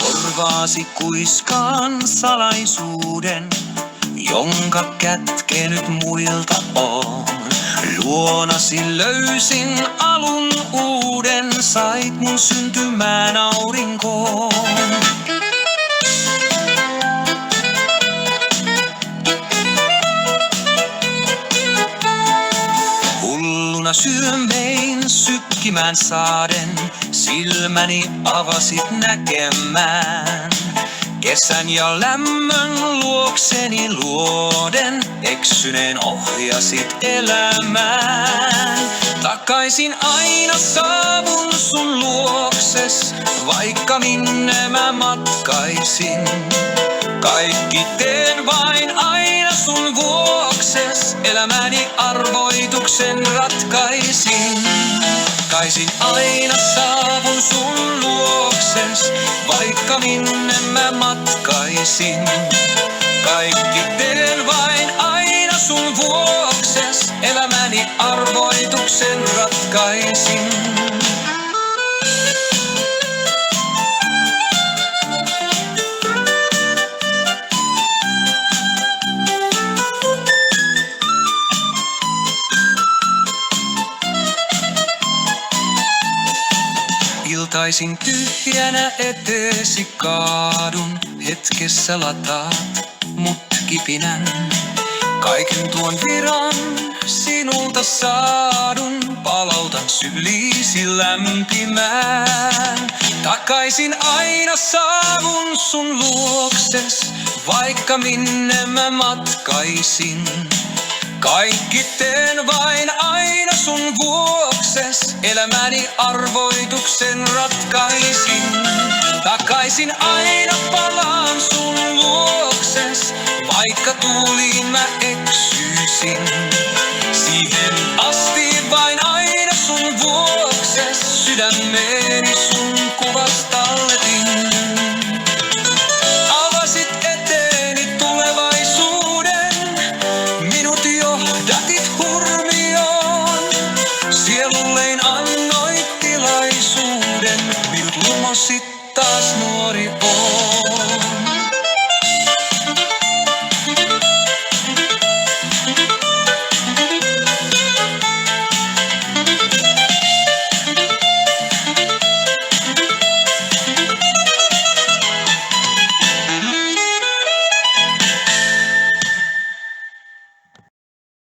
Korvaasi kuiskaan salaisuuden, jonka kätkenyt muilta on. Luonasi löysin alun uuden, sait mun syntymään aurinkoon. Hulluna syömein sykkimään saaden, silmäni avasit näkemään. Kesän ja lämmön luokseni luoden, eksyneen ohjasit elämään. Takaisin aina saavun sun luokses, vaikka minne mä matkaisin. Kaikki teen vain aina sun vuokses, elämäni arvoituksen ratkaisin. Takaisin aina saavun sun luokses, vaikka minne mä matkaisin. Kaikki teen vain aina sun vuokses, elämäni arvoituksen ratkaisin. Iltaisin tyhjänä eteesi kaadun, hetkessä lataat mut kipinän. Kaiken tuon viran sinulta saadun, palautan syliisi lämpimään. Takaisin aina saavun sun luokses, vaikka minne mä matkaisin. Kaikki teen vain aina sun vuokses, elämäni arvoituksen ratkaisin. Takaisin aina palaan sun luokses, vaikka tuuliin mä eksyisin. Siihen asti